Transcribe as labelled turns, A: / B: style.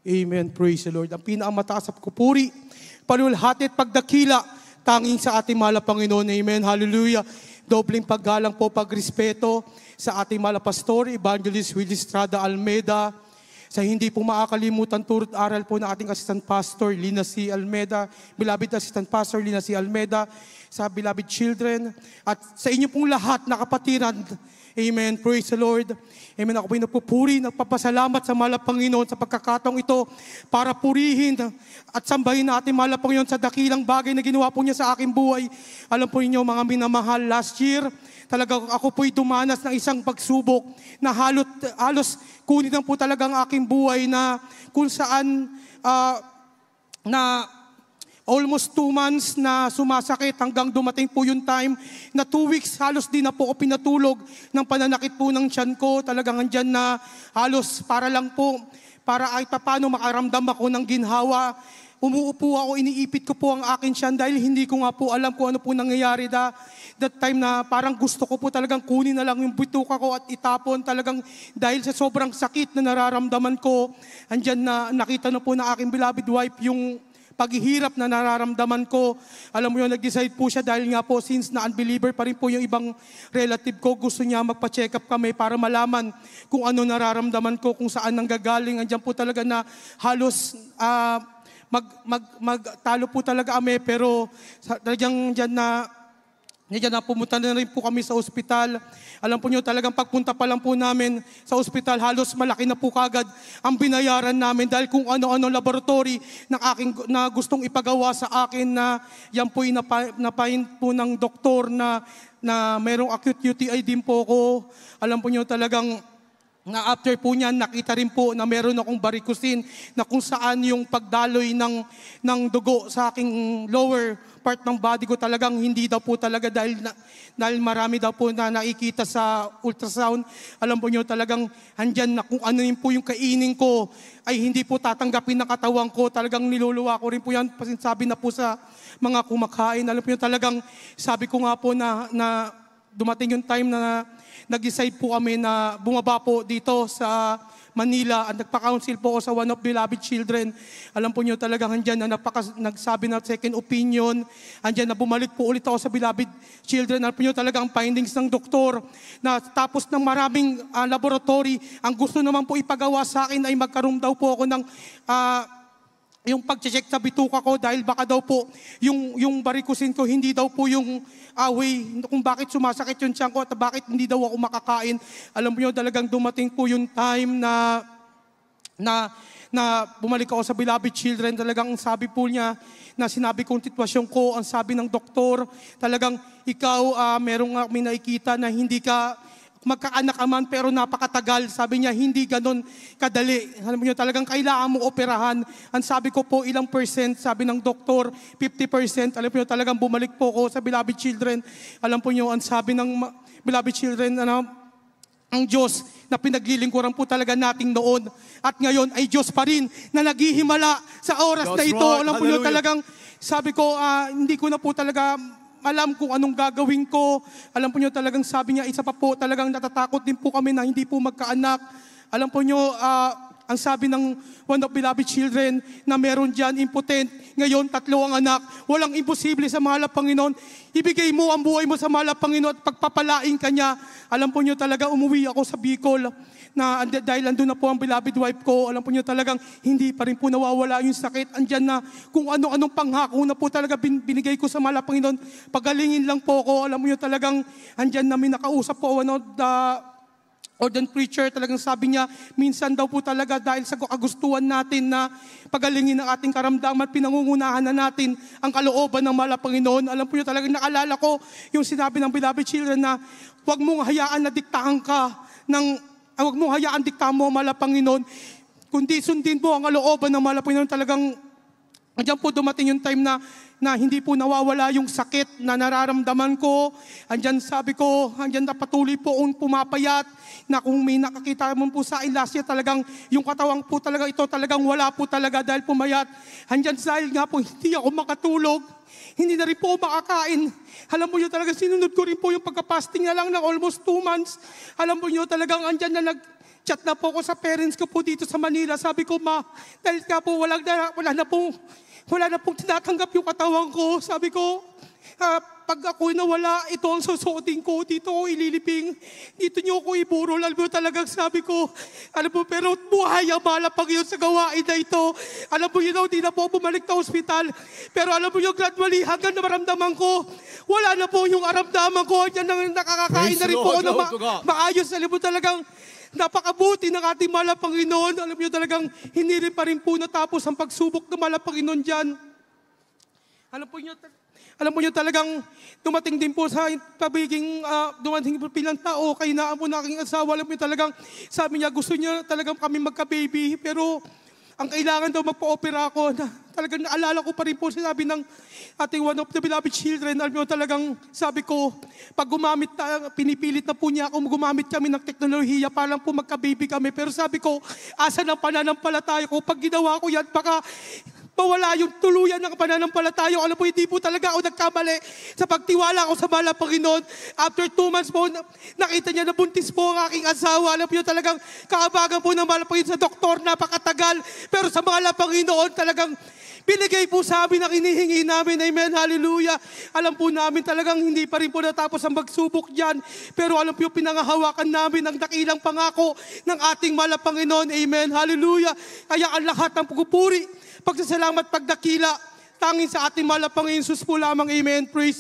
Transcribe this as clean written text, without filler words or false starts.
A: Amen. Praise the Lord. Ang pinakamataas at kupuri, palulhati at pagdakila, tanging sa ating mahal na Panginoon. Amen. Hallelujah. Dobleng paggalang po, pagrespeto sa ating mahal na pastor, Evangelist Willie Estrada Almeida, sa hindi po makakalimutan turut aral po ng ating Assistant Pastor Lina C. Almeida, beloved Assistant Pastor Lina C. Almeida, sa beloved children, at sa inyo pong lahat na kapatiran. Amen. Praise the Lord. Amen. Ako po'y nagpupuri, nagpapasalamat sa mahal na Panginoon sa pagkakataong ito para purihin at sambahin natin mahal na Panginoon sa dakilang bagay na ginawa po niya sa aking buhay. Alam po ninyo mga minamahal, last year, talaga ako po'y dumanas ng isang pagsubok na halos kunin lang po talaga ang aking buhay na kung saan na almost 2 months na sumasakit hanggang dumating po yung time na 2 weeks halos di na po ako pinatulog ng pananakit po ng tiyan ko. Talagang andyan na halos para lang po, para ay paano makaramdam ako ng ginhawa. Umuupo ako, iniipit ko po ang akin tiyan dahil hindi ko nga po alam kung ano po nangyayari that time na parang gusto ko po talagang kunin na lang yung bituka ko at itapon talagang dahil sa sobrang sakit na nararamdaman ko. Andyan na nakita na po na aking beloved wife yung paghihirap na nararamdaman ko. Alam mo yun, nag-decide po siya dahil nga po since na unbeliever pa rin po yung ibang relative ko, gusto niya magpa-check up kami para malaman kung ano nararamdaman ko, kung saan nanggagaling. Andiyan po talaga na halos magtalo po talaga kami, pero talagang dyan na pumunta na rin po kami sa ospital. Alam po nyo, talagang pagpunta pa lang po namin sa ospital, halos malaki na po kagad ang binayaran namin dahil kung ano-ano laboratory na gustong ipagawa sa akin na yan po'y napahin po ng doktor na mayroong acute UTI din po ko. Alam po nyo talagang na after po niyan, nakita rin po na meron akong varicocele na kung saan yung pagdaloy ng dugo sa aking lower part ng body ko talagang hindi daw po talaga dahil marami daw po na nakikita sa ultrasound. Alam po nyo talagang andyan na kung ano yun po yung kainin ko ay hindi po tatanggapin ng katawan ko. Talagang niluluwa ko rin po yan. Sabi na po sa mga kumakain. Alam po nyo talagang sabi ko nga po na dumating yung time na nag-decide po kami na bumaba po dito sa Manila at nagpa-counsel po ako sa one of beloved children. Alam po nyo talagang andyan na nagsabi na second opinion. Andyan na bumalik po ulit ako sa beloved children. Alam po nyo talagang findings ng doktor na tapos ng maraming laboratory, ang gusto naman po ipagawa sa akin ay magkaroon daw po ako ng yung pag-check sa bituka ko dahil baka daw po yung varicocele ko hindi daw po yung way kung bakit sumasakit yung tiyan ko at bakit hindi daw ako makakain. Alam mo talagang dumating po yung time na bumalik ako sa beloved children. Talagang sabi po niya na sinabi kong sitwasyon ko, ang sabi ng doktor, talagang ikaw merong may nakikita na hindi ka magkaanak ka man pero napakatagal. Sabi niya, hindi ganon kadali. Alam mo niyo, talagang kailangan mo operahan. Ang sabi ko po, ilang percent? Sabi ng doktor, 50%. Alam mo niyo, talagang bumalik po ako sa beloved children. Alam po niyo, ang sabi ng beloved children, ang Diyos na pinaglilingkuran po talaga nating noon. At ngayon ay Diyos pa rin na naghihimala sa oras na ito. Alam po niyo, talagang sabi ko, hindi ko na po talaga alam kung anong gagawin ko. Alam po nyo talagang sabi niya, isa pa po talagang natatakot din po kami na hindi po magkaanak. Alam po nyo, ang sabi ng one of beloved children na meron dyan, impotent, ngayon 3 ang anak. Walang imposible sa mahal na Panginoon. Ibigay mo ang buhay mo sa mahal na Panginoon at pagpapalain ka niya. Alam po nyo talaga, umuwi ako sa Bicol na dahil andun na po ang beloved wife ko. Alam po nyo talagang hindi pa rin po nawawala yung sakit. Andyan na kung ano-anong panghako na po talaga binigay ko sa mahal na Panginoon. Pagalingin lang po ako. Alam mo nyo talagang andyan namin nakausap po ordained preacher, talagang sabi niya, minsan daw po talaga dahil sa kagustuhan natin na pagalingin ang ating karamdaman, pinangungunahan na natin ang kalooban ng mahal na Panginoon. Alam po niyo talagang naalala ko yung sinabi ng beloved children na huwag mong hayaan na diktahan ka huwag mong hayaan diktahan mo ang mahal na Panginoon, kundi sundin mo ang kalooban ng mahal na Panginoon. Talagang andyan po dumating yung time na hindi po nawawala yung sakit na nararamdaman ko. Andyan sabi ko, andyan na patuloy po akong pumapayat na kung may nakakita mo po sa last year, talagang yung katawang po talaga ito, talagang wala po talaga dahil pumayat. Andyan dahil nga po, hindi ako makatulog. Hindi na rin po makakain. Alam mo nyo talaga, sinunod ko rin po yung pagka-fasting na lang ng almost 2 months. Alam mo nyo talagang andyan na nag-chat na po ako sa parents ko po dito sa Manila. Sabi ko, ma, dahil nga po wala na pong tinatanggap yung katawan ko. Sabi ko, pag ako'y nawala, ito ang susuotin ko. Dito ko ililibing. Dito niyo ako iburol. Alam mo talagang sabi ko, alam mo, pero buhay ang malapag yun sa gawain na ito. Alam mo yun, hindi na po bumalik na ospital. Pero alam mo yung gradually, hanggang na maramdaman ko, wala na po yung aramdaman ko. Yan ang nakakakain na rin po ako na maayos. Alam mo talagang, napakabuti ng ating mahal na Panginoon. Alam niyo talagang hindi rin pa rin po natapos ang pagsubok ng mahal na Panginoon dyan. Alam po niyo talagang dumating din po sa pagiging dumating po bilang tao kay na po na aking asawa. Alam po niyo talagang sabi niya gusto niya talagang kami magka-baby pero ang kailangan daw magpa-opera ako. Talagang naalala ko pa rin po sinabi ng ating one of the beloved children. Alam mo talagang sabi ko, pag pinipilit na po niya ako, gumamit kami ng teknolohiya para lang po magka-baby kami. Pero sabi ko, asan ang pananampalataya ko? Pag ginawa ko yan, baka mawala yung tuluyan ng pananampalataya. Alam po, hindi po talaga ako nagkamali sa pagtiwala ko sa mahal na Panginoon. After 2 months po, nakita niya na buntis po ang aking asawa. Alam po yun talagang kaabagan po ng mahal na Panginoon sa doktor, napakatagal. Pero sa mahal na Panginoon talagang binigay po sa amin ang inihingi namin. Amen, hallelujah. Alam po namin talagang hindi pa rin po natapos ang magsubok dyan. Pero alam po yung pinangahawakan namin ang dakilang pangako ng ating mahal na Panginoon. Amen, hallelujah. Kaya ang lahat ng pagpupuri, pagsasalamat, pagdakila, tanging sa ating mahal na Panginoon Jesus po lamang. Amen. Praise